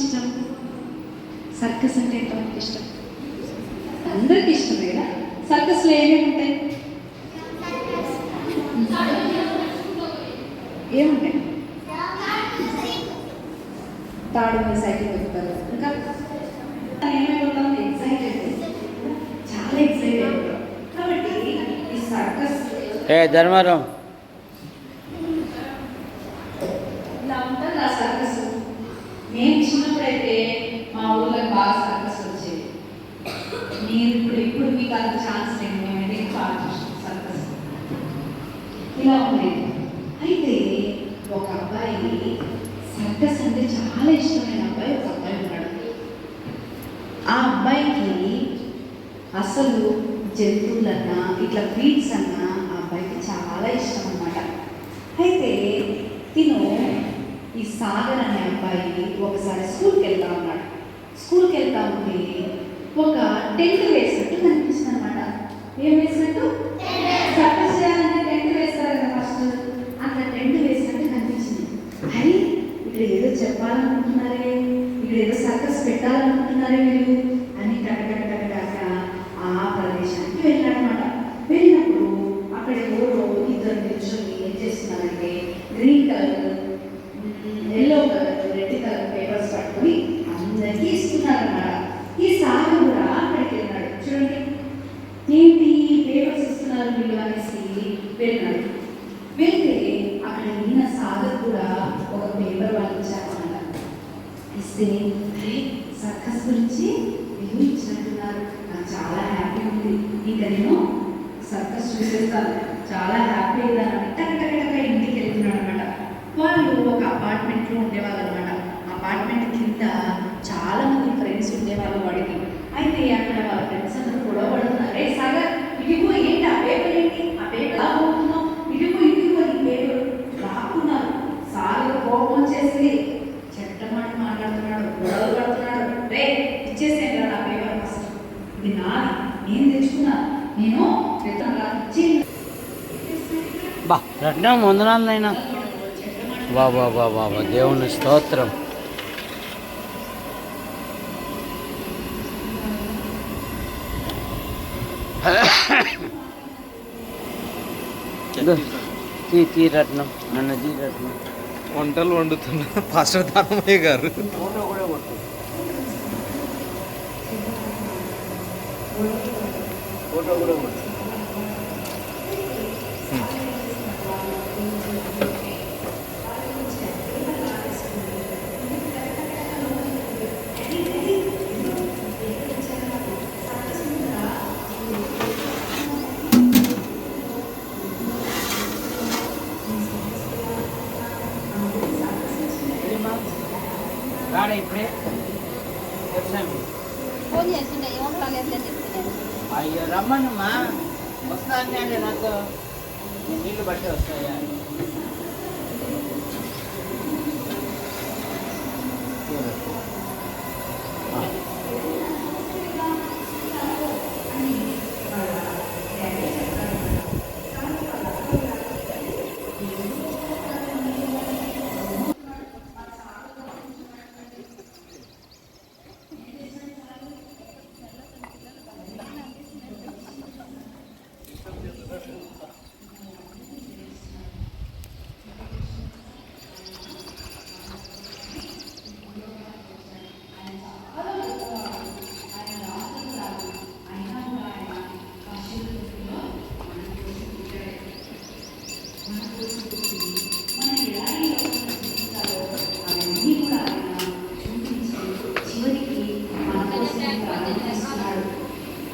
ఇష్టం? సర్కస్ అంటే ఎంతమందికి ఇష్టం? అందరికి ఇష్టమే కదా. సర్కస్లో ఏమేమి ఉంటాయి? ఏముంటాయి? తాడు మీద సైకిల్ పెడతారు. ఇంకా ఏమైపోతాం? ఎక్సైటెడ్, చాలా ఎక్సైటెడ్ అవుతాం. కాబట్టి ఈ సర్కస్ ధర్మారం ఇలా ఉంటుంది. ఆ సర్కస్ మేము చిన్నప్పుడైతే మా ఊళ్ళో బాగా సర్కస్ వచ్చేది. మీరు ఇప్పుడు మీకు అంత ఛాన్స్ లేదు. మేమైతే బాగా చూసాం సర్కస్. ఇలా ఉండేది. అయితే ఒక అబ్బాయి సర్కస్ అంటే చాలా ఇష్టమైన అబ్బాయి ఒక అబ్బాయి ఉన్నాడు. ఆ అబ్బాయికి అసలు జంతువులన్నా ఇట్లా బ్రీడ్స్ అన్నా ఆ అబ్బాయికి చాలా ఇష్టం అన్నమాట. అయితే తిను ఈ సాగర్ అనే అబ్బాయి ఒకసారి స్కూల్కి వెళ్తా ఉన్నాడు. స్కూల్కి వెళ్తా ఉంటే ఒక టెంట్ వేసినట్టు కనిపిస్తుంది అనమాట. ఏం వేసినట్టు? సర్కస్ చేయాలంటే టెంట్ వేస్తారు కదా ఫస్ట్. అట్లా టెంట్ వేసినట్టు కనిపించింది. అరే ఇక్కడ ఏదో చెప్పాలనుకుంటున్నారే, ఇక్కడ ఏదో సర్కస్ పెట్టాలనుకుంటున్నారే మీరు అని టకటక ఆ ప్రదేశానికి వెళ్ళాడనమాట. వెళ్ళినప్పుడు అక్కడ ఎవరో ఇద్దరు నిల్చొని ఏం చేస్తున్నారంటే green colour, yellow colour, red colour papers పట్టుకొని అందరికీ ఇస్తున్నారన్నమాట. ఈ సాగర్ కూడా అక్కడికి వెళ్ళాడు. చూడండి, ఏంటి పేపర్స్ ఇస్తున్నారు వీళ్ళు అనేసి వెళ్ళినాడు. వెళ్తే అక్కడ విన్న సాగర్ కూడా ఒక పేపర్ వాళ్ళు ఇచ్చారన్నమాట. ఇస్తే అరే సర్కస్ గురించి వీళ్ళు ఇచ్చినట్టున్నారు, నాకు చాలా హ్యాపీ ఉంది, ఇంకా నేను సర్కస్ చూసేస్తాను, చాలా హ్యాపీ అయిందని టక ఇంటికి వెళ్తున్నాడు అనమాట. వాళ్ళు ఒక అపార్ట్మెంట్లో ఉండేవాళ్ళు అనమాట. అపార్ట్మెంట్ కింద చాలా మంది ఫ్రెండ్స్ ఉండేవాళ్ళు వాడికి. అయితే అక్కడ వాళ్ళ ఫ్రెండ్స్ అందరూ కూడా పడుతున్నారు. రే సాగర్, ఇదిగో ఏంటి ఆ పేపర్, ఏంటి ఆ పేపర్ ఎలా పోతున్నావు, ఇదిగో ఈ పేపర్ రాకున్నారు. సాగర్ కోపం వచ్చేసి చెట్టమాట మాట్లాడుతున్నాడు, గొడవలు పడుతున్నాడు. రే ఇచ్చేసేయండి నా పేపర్ ఫస్ట్, ఇది నాది, నేను తెచ్చుకున్నా, నేను బా రత్నం వందనాలైనా. బాబా బాబా దేవుని స్తోత్రం. తీ రత్నం, నన్ను తీ రత్నం. వంటలు వండుతున్నా పాస్టర్ దానమయ్య గారు. ఫోటో కూడా కొట్టు, ఫోటో కూడా కొట్టు. రాడా ఇప్పుడే ఫోన్ చేస్తుండే ఏమంటాను చెప్తున్నాను. అయ్యో రమ్మనమ్మా, వస్తాను అంటే నాకు నీళ్ళు బట్టి వస్తాయా?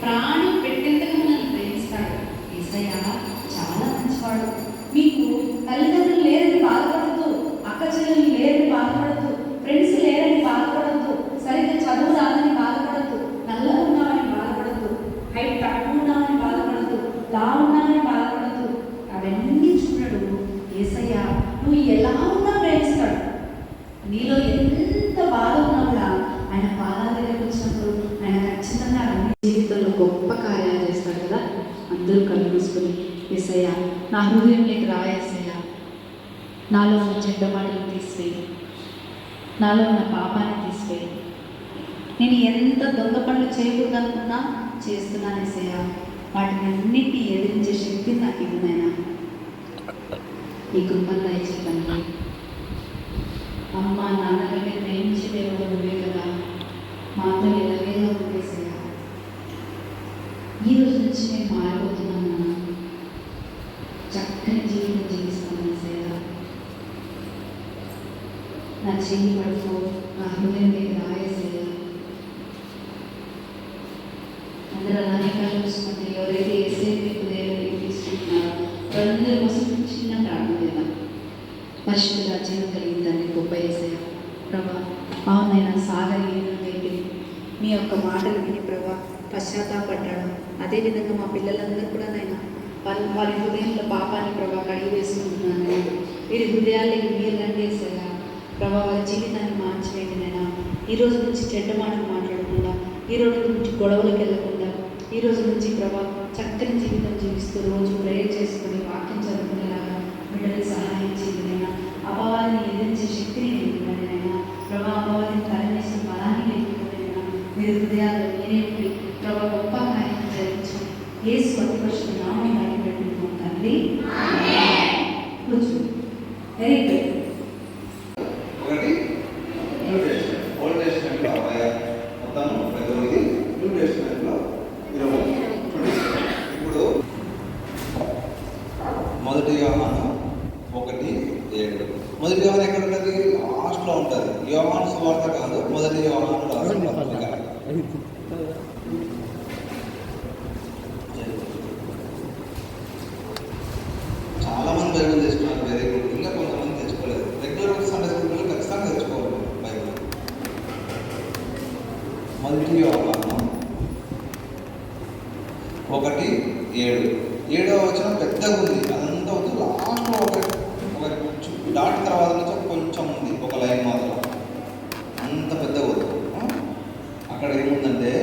ప్రాణం పెట్టేందుకు మనల్ని ప్రేమిస్తాడు. యేసయ్య చాలా మంచివాడు. మీకు తల్లిదండ్రులు లేరని బాధపడద్దు, అక్క చెల్లెలు లేరని బాధపడద్దు, ఫ్రెండ్స్ లేరని బాధపడద్దు, సరిగ్గా చదువు రాదని బాధపడద్దు, నల్లగా ఉన్నామని బాధపడద్దు, హైట్ తక్కువ ఉన్నామని బాధపడద్దు, లా ఉన్నామని బాధపడద్దు. అవన్నీ చూడడు యేసయ్య. నువ్వు ఎలా ఉన్నా ప్రేమిస్తాడు. నీలో ఎంత బాధ ఉన్నా కూడా ఆయన పాదాల దగ్గరికి వచ్చినప్పుడు ఆయన ఖచ్చితంగా జీవితంలో గొప్ప కార్యాలు చేస్తాడు కదా. అందరూ కళ్ళు మూసుకొని యేసయ్య నా హృదయంలోకి రా, యేసయ్య నాలో చెడ్డ మాటలు తీసివేయి, నాలో ఉన్న పాపాన్ని తీసివేయి. నేను ఎంత దొంగ పనులు చేయకూడదనుకున్నా చేస్తున్నాను ఏసయ్య. వాటిని అన్నిటినీ ఎదిరించే శక్తి నాకు ఇవ్వనైనా. ఈ కృపను దయచేయండి. అమ్మ నాన్న కంటే ప్రేమించే దేవుడు నువ్వే కదా. మాతో ఎలాగేలా ఉండేసయ్య. ఈ రోజు నుంచి నేను మారిపోతున్నాను. చక్కని జీవితం జీవిస్తాను ఏసయ్య. నా చెయ్యి పడుకో, నా హృదయం దగ్గర రాయేసయ్య. అందరూ అలానే చూసుకుంటే ఎవరైతే ఏసే దేవుడికి తీసుకుంటున్నారో వాళ్ళందరి కోసం చిన్న ప్రార్థన చేద్దాం. పరిశుద్ధ రాజ్యం కలిగిన తండ్రి గొప్ప ఏసయ్య. ప్రభా అవునైనా సాగర్ ఏమైతే మీ యొక్క మాటలు విని ప్రభా పశ్చాత్తాపడ్డాడు. అదేవిధంగా మా పిల్లలందరూ కూడా నైనా వాళ్ళ హృదయంలో పాపాన్ని ప్రభా కడిగి వేసుకుంటున్నాను. వీరి హృదయాలకి మీరు రండి ఏసయ్య. ప్రభా వాళ్ళ జీవితాన్ని మార్చివేయండి నైనా. ఈ రోజు నుంచి చెడ్డ మాటలు మాట్లాడకుండా, ఈ రోజు నుంచి గొడవలకు వెళ్ళకుండా, ఈ రోజు నుంచి ప్రభా చక్కని జీవితం జీవిస్తూ రోజు ప్రేయర్ చేసుకుని వాక్యం చదువుకునేలాగా బిడ్డలకు సహాయం చేయనైనా. అభావాన్ని ఎదిరించే శక్తిని నేర్పినైనా. ప్రభా అభావాన్ని తరలించిన బలాన్ని నేర్పినైనా. మీరు హృదయాల్లో నేనే ఉండి ప్రభా గొప్ప కార్యం జరిగించు. యేసు అతిపరుషుడు నామని బయటపెట్టుకుంటున్నాం తండ్రి. కూర్చో. Very good. ఒకటి న్యూ టెస్ట్మెంట్. ఓల్డ్ టెస్ట్మెంట్లో మొత్తం 19, న్యూ టెస్ట్మెంట్లో 20. ఇప్పుడు మొదటి యోహాను 1:7. మొదటి యోహాను ఎక్కడ ఉంటుంది? లాస్ట్లో ఉంటుంది. యోహాను సువార్త కాదు, మొదటి యోహాను రాసిన పత్రిక. చాలా మంది బైబిల్ తెచ్చుకున్నారు, వెరీ గుడ్. ఇంకా కొంతమంది తెచ్చుకోలేదు. రెగ్యులర్ సండే స్కూల్లో ఖచ్చితంగా తెచ్చుకోవాలి బైబిల్. మొదటి యోహాను 1:7. 7వ వచనం పెద్దగా ఉంది. అదంతా వద్దు, లాస్ట్లో ఒక డాట్ తర్వాత నుంచి కొంచెం ఉంది, ఒక లైన్ మాత్రం. అంత పెద్దగా వద్దు. అక్కడ ఏముందంటే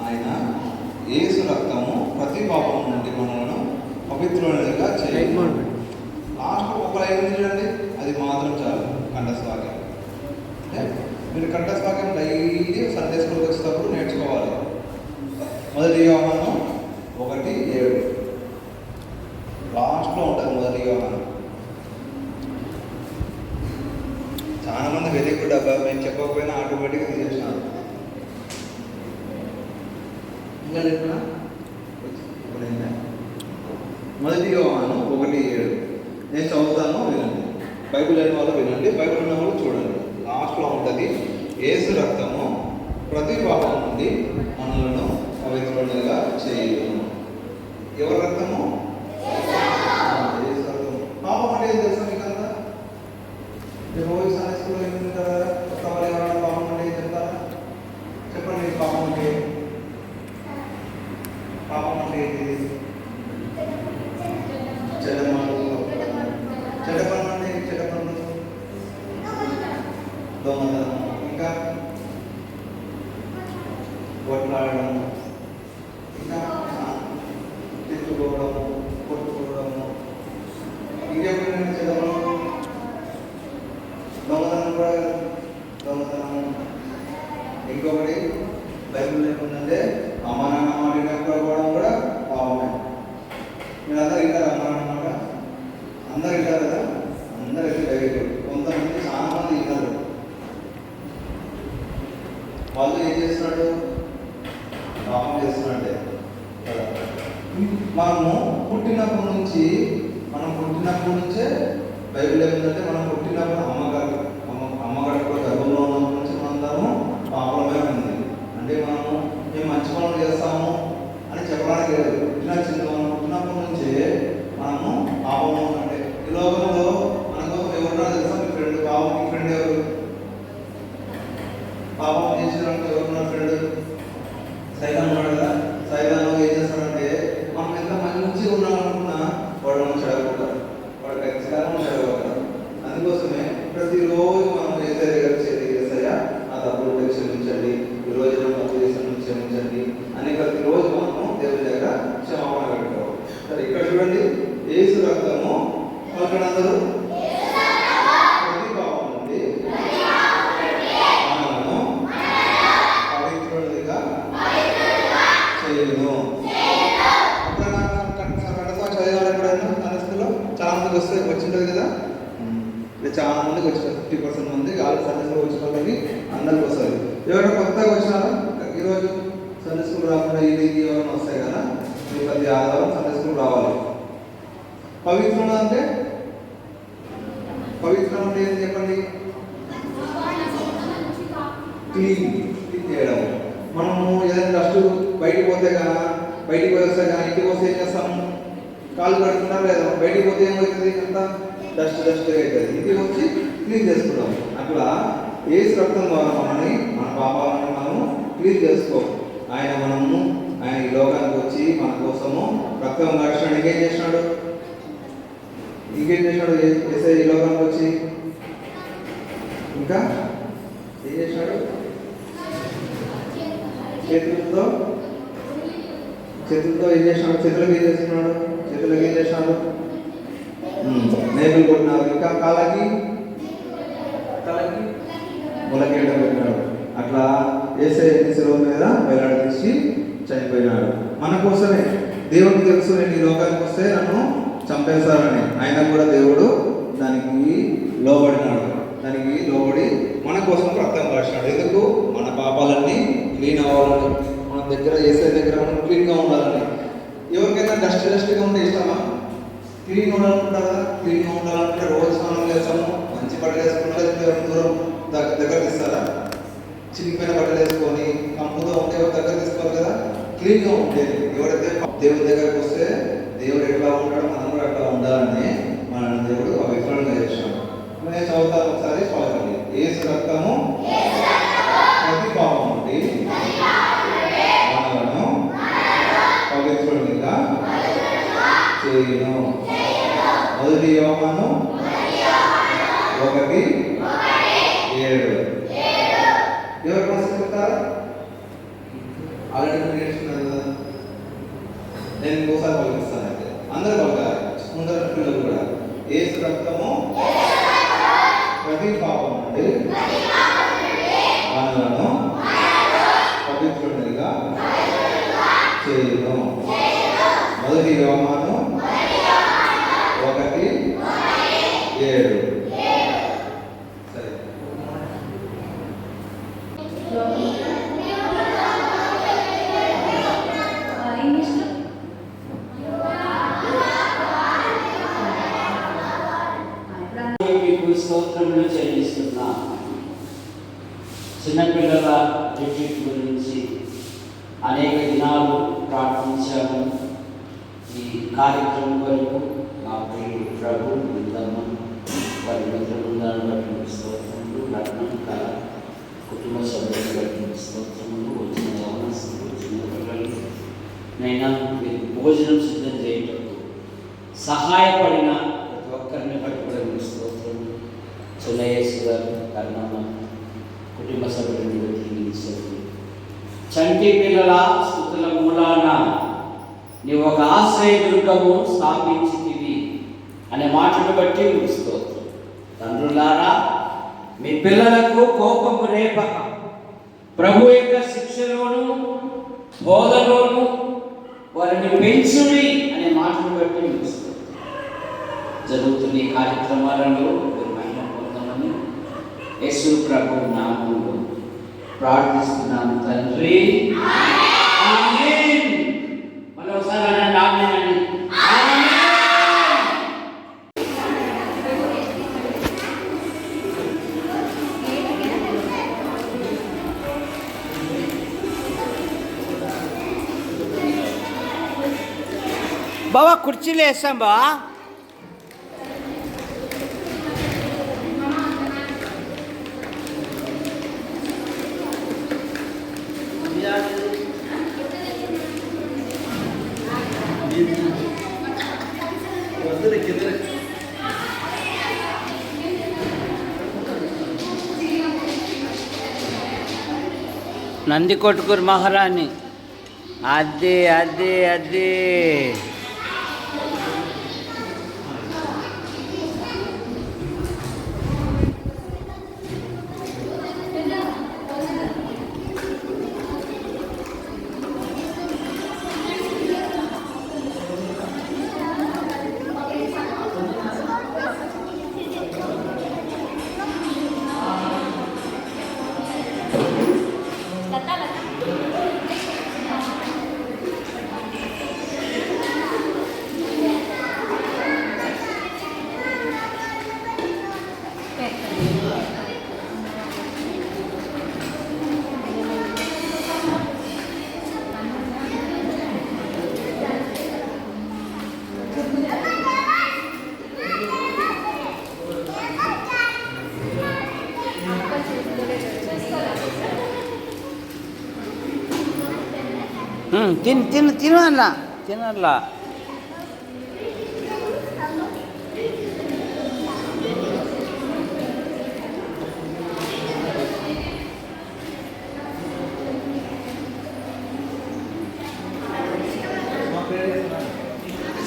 ఆయన యేసు రక్తము ప్రతి పాపం నుండి మనలను పవిత్రులుగా చేయాలి. లాస్ట్ ఒక లైన్ ఉంది చూడండి, అది మాత్రం చాలు. కంఠస్వాక్యం అంటే మీరు కంఠస్వాక్యం డైలీ సండే స్కూల్కి వచ్చేటప్పుడు నేర్చుకోవాలి. మొదటి యోహాను 1:7 లాస్ట్లో ఉంటుంది. మొదటి యోహాను. చాలా మంది వెరీ గుడ్ అబ్బా, మేము చెప్పకపోయినా ఆటోమేటిక్గా చేసినారు. ఇంకా చెప్పినా మొదటి యోహాను 1:7 నేను చదువుతాను, వినండి. బైబిల్ లేని వాళ్ళు వినండి, బైబిల్ ఉన్న వాళ్ళు చూడండి. లాస్ట్లో ఉంటుంది, యేసు రక్తము ప్రతి పాపం నుండి మనలను పవిత్రులుగా చేయను. ఎవరి రక్తము? యేసు రక్తము. పాపం అంటే ఏం తెలుసా మీకు అంతా? మీరు రోజు సండే స్కూల్లో ఏమింటారా? కొత్త వాళ్ళు ఎవరైనా పాపం అంటే ఏం చెప్తారా? చెప్పండి. పాపం అంటే పాపం అంటే ఏంటి? చెడ్డ పనులు. చెడ్డ పనులు అంటే చెడ్డ పనులు, దొంగతనం, ఇంకా కొట్లాడడం, ఇంకా తిట్టుకోవడము, కొట్టుకోవడము, ఇంకేమైనా చెడ్డ పనులు. దొంగతనం కూడా, దొంగతనము. ఇంకొకటి బైబిల్ ఏముందంటే అమ్మ నాన్న మాట వినకపోవడం కూడా పాపమే. మీరు అందరూ వింటారు అమ్మ నాన్న మాట? అందరు వింటారు కదా? అందరూ అయితే కొంతమంది, చాలా మంది విన్నారు. వాళ్ళు ఏం చేస్తున్నాడు? పాపం చేస్తున్నట్టే కదా. మనము పుట్టినప్పటి నుంచే బైబిల్ ఏమిందంటే మనం పుట్టినప్పుడు అమ్మగారు గర్భంలో ఉన్నప్పటి నుంచి మనందరము పాపలమే ఉంది. అంటే మేము మంచి పనులు చేస్తాము అని చెప్పడానికి లేదు. పుట్టినప్పటి నుంచే మనము పాపంలో ఉందంటే ఈ లోకంలో మనకు ఎవరున్నా తెలుసా? మీ ఫ్రెండ్. పాపం మీ ఫ్రెండ్ ఎవరు? పాపం చేసినప్పుడు ఎవరున్నా ఫ్రెండ్? సైతాన్ ఉన్నాడు కదా. సైతాన్ ఏం చేస్తాడంటే మనం ఎంత మంచిగా ఉన్నామనుకున్నా వాడు మనం చెడగొడతాడు. వాడు ఖచ్చితంగా చెడగొడతాడు. అందుకోసమే ప్రతిరోజు మనం చేసే ఆ తప్పులు క్షమించండి, ఈరోజు తప్పు చేసిన క్షమించండి అని ప్రతిరోజు మనము దేవుడి దగ్గర క్షమాపణ పెట్టుకోవాలి. సరే, ఇక్కడ చూడండి, యేసు రక్తము పలకనందరూ ప్రతి పాపం నుండి అంటే చాలా మందికి వచ్చినారు, 50% మంది వాళ్ళు సండే స్కూల్ వచ్చిన వాళ్ళకి అందరికి వస్తుంది. ఎవరైనా కొత్తగా వచ్చినారా ఈరోజు సండే స్కూల్ రాకుండా ఇది ఎవరైనా వస్తాయి కదా, మీరు ప్రతి ఆదివారం సండే స్కూల్ రావాలి. పవిత్రం అంటే పవిత్రం అంటే ఏం చెప్పండి? క్లీన్ చేయడం. మనము ఏదైనా డస్ట్ బయటికి పోతే కానీ బయటికి పోతే కానీ ఇంటికి వస్తే ఏం చేస్తాము? కాళ్ళు కడుతున్నా లేదా? బయటికి పోతే ఏమవుతుంది? అంతా డస్ట్ అవుతుంది. ఇంటికి వచ్చి క్లీన్ చేసుకుంటాం. అట్లా ఏసు రక్తం ద్వారా మనని మన పాపాలను మనము క్లీన్ చేసుకో. ఆయన ఈ లోకానికి వచ్చి మన కోసము రక్తం కార్చడానికి ఇంకేం చేసినాడు? ఏసై ఈ లోకానికి వచ్చి ఇంకా ఏం చేసినాడు? చేతులతో ఏం చేసినాడు? చేతులకు ఏం చేసినాడు? నేపులు కొట్టినారు. ఇంకా కాళ్ళకి మొలకేయడం పెట్టినాడు. అట్లా యేసయ్య శిలువ మీద వేలాడదీసి చనిపోయినాడు మన కోసమే. దేవుడికి తెలుసు నేను ఈ లోకానికి వస్తే నన్ను చంపేస్తారని, అయినా కూడా దేవుడు దానికి లోబడి మన కోసం రక్తం కాచినాడు. ఎందుకు? మన పాపాలన్నీ క్లీన్ అవ్వాలని, మన దగ్గర యేసయ్య దగ్గర మనం క్లీన్గా ఉండాలని. ఎవరికైనా డస్ట్గా ఉంటే ఇష్టమా? క్లీన్ ఉండాలనుకుంటారా? క్లీన్గా ఉండాలంటే రోజు స్నానం చేస్తాము, మంచి బట్టలు వేసుకుంటారు. దూరం దగ్గర తీస్తారా? చిరిగిపోయిన బట్టలు వేసుకొని కంపుతో ఉంటే ఎవరు దగ్గర తీసుకోవాలి కదా. క్లీన్గా ఉండేది. ఎవరైతే దేవుడి దగ్గరకు వస్తే దేవుడు ఎట్లా ఉంటాడో మనం కూడా అట్లా ఉండాలని మన దేవుడు పవిత్రంగా చేసినాడు. నేను చదువుతాను ఒకసారి, చదవండి. యేసు రక్తము ప్రతి పాపం నుండి మనలను పవిత్రునిగా చేయును. మొదటి యోహాను 1:7. ఎవరు కోసం చెప్తారా? ఆల్రెడీ నేర్చుకున్నారు కదా. నేను ఇంకోసారి పలికిస్తాను. అయితే అందరూ పలకాలి, ముందర పిల్లలు కూడా. యేసు రక్తము ప్రతి పాపం నుండి మనలను పవిత్రునిగా చేయును. మొదటి యోహాను 1:7. సరే. స్తోత్రములు చెల్లిస్తున్నా. చిన్నపిల్లల రిట్రీట్ గురించి అనేక దినాలు ప్రార్థించాము. ఈ కార్యక్రమం వరకు మా ప్రియుడు ప్రభు బృందమ్మ వారి మిత్ర బృందాలను బట్టి స్తోత్రములు, రత్నం కళ కుటుంబ సభ్యులను బట్టి స్తోత్రములు, వచ్చిన యవనస్తులు, చిన్న పిల్లలు నైనా మీరు భోజనం సిద్ధం చేయటప్పుడు సహాయపడిన ప్రతి ఒక్కరిని బట్టి కూడా మీరు స్తోత్రములు. సులయేసు గారు, కర్ణమ్మ కుటుంబ సభ్యులను బట్టి చంటి పిల్లల స్తుతుల మూలాన నీవు ఒక ఆశ్రయదుర్గము స్థాపించితివి అనే మాటను బట్టి మీకు స్తోత్రం. తండ్రులారా, మీ పిల్లలకు కోపము రేపక ప్రభు యొక్క శిక్షలోను బోధలోను వారిని పెంచుని అనే మాటను బట్టి మీకు స్తోత్రం. జరుగుతున్న ఈ కార్యక్రమాలలో మీరు మహిమ పొందమని యేసు ప్రభు నామములో ప్రార్థిస్తున్నాను తండ్రి. ఆమేన్. మరోసారి అనండి ఆమేన్ అని. బావా కుర్చీలు వేస్తాం బా. నంది కొట్టుకూరు మహారాణి. అదే అదే అదే తిను అలా తినట్లా.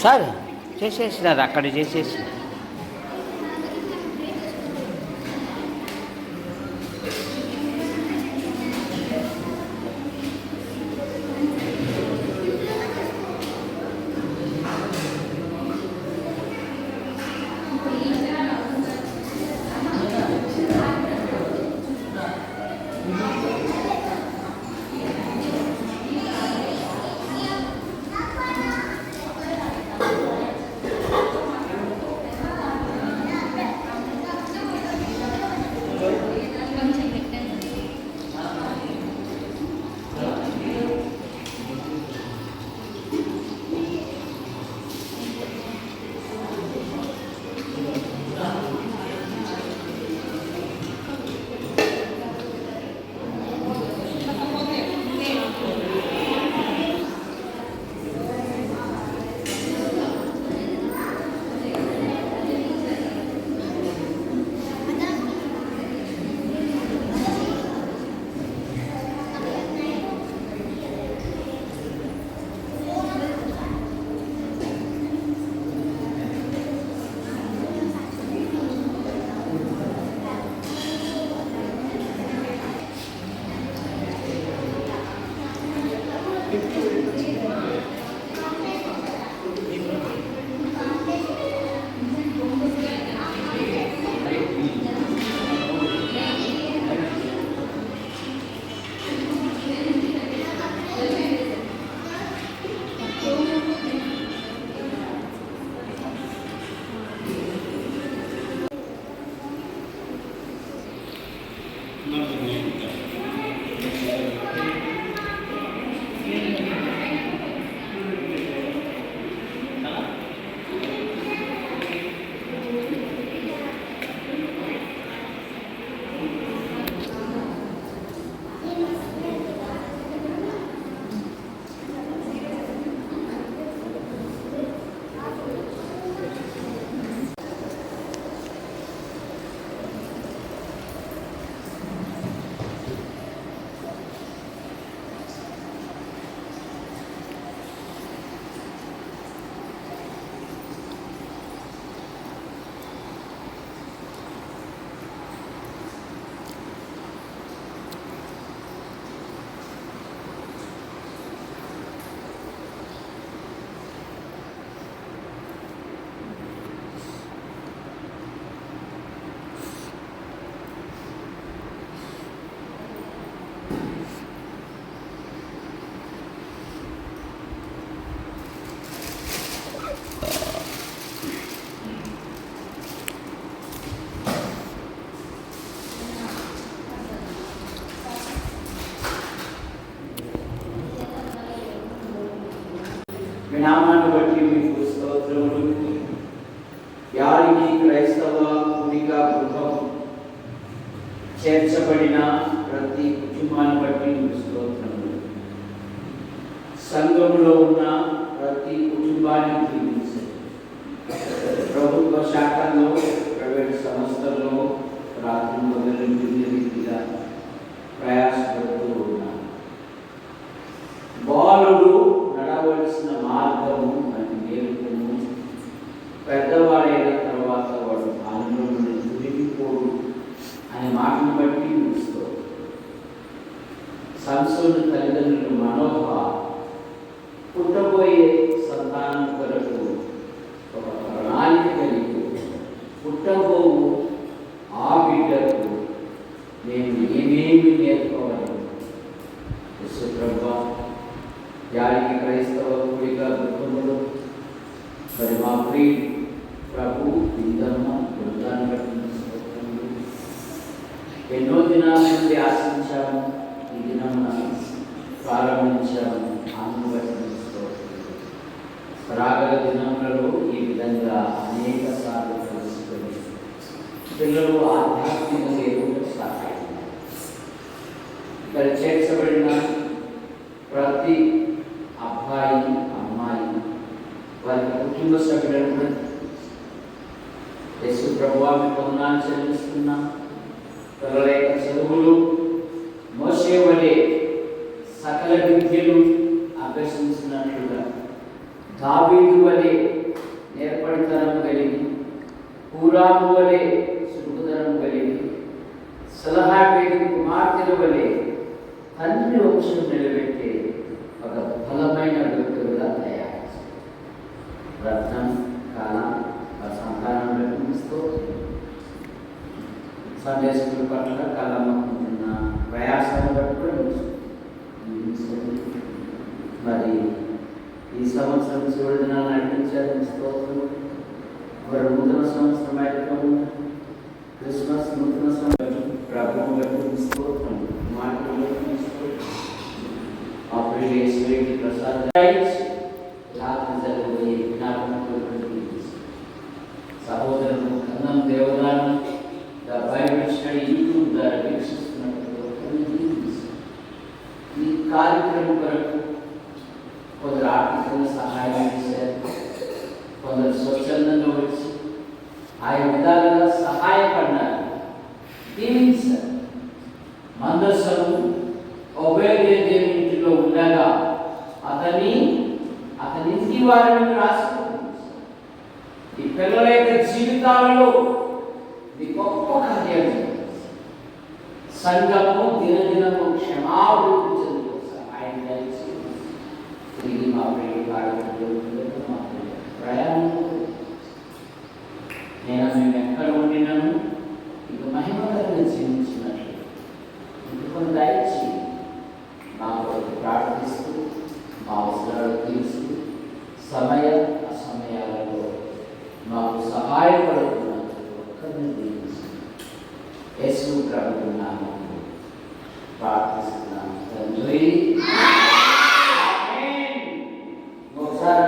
సార్ చేసేసినారు, అక్కడ చేసేసినారు. నామాన్ని బట్టి మీకు స్తోత్రములు. యారికి క్రైస్తవ కుడిక గృహం చేర్చబడిన ప్రతి కుటుంబాన్ని బట్టి మీకు స్తోత్రములు. సంఘంలో ఉన్న ప్రతి కుటుంబాన్ని దీవించండి. ప్రభుత్వ శాఖల్లో, ప్రైవేట్ సంస్థల్లో రాత్రి మొదలైన రీతిగా ప్రయాసపడుతూ ఉన్నారు. బాలుడు నడవలసిన మార్గము అని నేర్పును, పెద్దవాడైన తర్వాత వాడు దానిలో నుండి తుడిగిపోడు అనే మాటను బట్టి చూస్తూ సంసోను తల్లిదండ్రులు మనోహ పుట్టబోయే సంతానం కొరకు ఒక ప్రణాళిక కలిగి పుట్టబోవు ఆ బిడ్డకు నేను ఏమేమి నేర్పవాలి. ప్రభా, యారికి క్రైస్తవ కూడిక దుఃఖములు మరి మా ప్రియ ప్రభు ఇందమ్మ బృందాన్ని బట్టి స్తోత్రములు. ఎన్నో దినాల నుండి ఆశించాము, ఈ దినం ప్రారంభించాము. రాగల దినములలో ఈ విధంగా అనేక సార్లు కలుసుకొని పిల్లలు ఆధ్యాత్మికంగా ఎదుగుతూ సహాయం. ఇక్కడ చేర్చబడిన ప్రతి అబ్బాయి అమ్మాయి వారి కుటుంబ సభ్యులను యేసు ప్రభువా మీ వందనాలు చెల్లిస్తున్నాం. పిల్లల యొక్క చదువులు మోసే వలె సకల విద్యలు అభ్యసించినట్లుగా దావీదు వలె నేర్పడితనం కలిగి, హూరాము వలె సులుపుతనం కలిగి, సలహా వేది కుమార్తెల వలె తండ్రి వంశం నిలబెట్టే ఒక బలమైన వ్యక్తులుగా తయారు. రత్నం కాలం సంతానం వ్యక్తిస్తూ సండే స్కూల్ పట్ల కాలమనుకుంటున్న ప్రయాసాన్ని బట్టి మరి ఈ సంవత్సరం చివరి దినాలు నడిపించాలని స్తోత్రం. మరి నూతన సంవత్సరం అయితే క్రిస్మస్ నూతన సంవత్సరం ప్రభుత్వం బట్టి స్తోత్రం. మాటలు అప్పుడు ప్రసాద్ జరగబోయే సహోదరులు కన్నం దేవదాన్ని బైబిల్ స్టడీ యూట్యూబ్ ద్వారా వీక్షిస్తున్నటువంటి ఈ కార్యక్రమం కొరకు కొందరు ఆర్థికంగా సహాయం చేశారు, కొందరు స్వచ్ఛందంగా వచ్చి ఆయా విధాలుగా సహాయపడినారు, దీవించారు. మందస్సము దేవుని ఇంటిలో ఉండగా అతని ఇంటి వారిని రాసుకుంది. ఈ పిల్లల యొక్క జీవితాలలో ఇది గొప్ప కార్యం. సంఘము దినదినము క్షమాభివృద్ధి చెందుతూ సహాయం కలిసి తిరిగి మా మా ప్రయాణం మేము ఎక్కడ ఉండినాను ఇక మహిమకరంగా జీవించినట్లు ఇంకొన్ని దయచి మా కొరకు ప్రార్థిస్తూ మా అవసరాలు తీరుస్తూ సమయ అసమయాలలో మాకు సహాయపడుతున్నందుకు ఒక్కరిని దీవించి యేసు ప్రభువు నామములో ప్రార్థిస్తున్నాను తండ్రి. ఒకసారి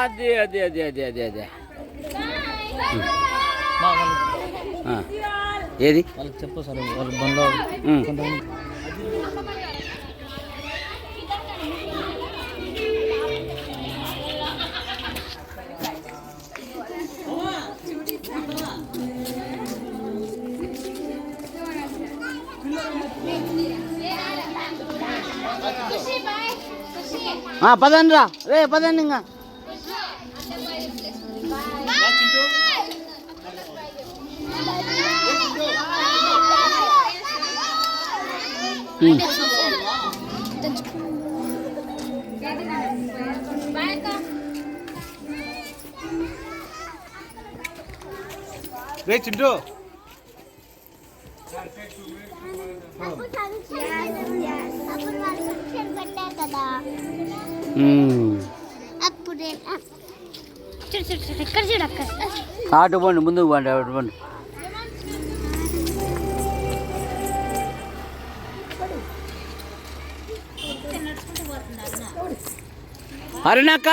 అదే ఏది వాళ్ళకి చెప్పు సార్ వాళ్ళ బంధువులు పదండి రా రే పదండి ఇంకా రే చింటూ అప్పుడు ఫంక్షన్ పెట్టా కదా అప్పుడే చూడు చూడు చూడు ఇక్కడ చూడు అక్క అటు పోండి ముందుకు పోండి అటు పోండి అరుణక్క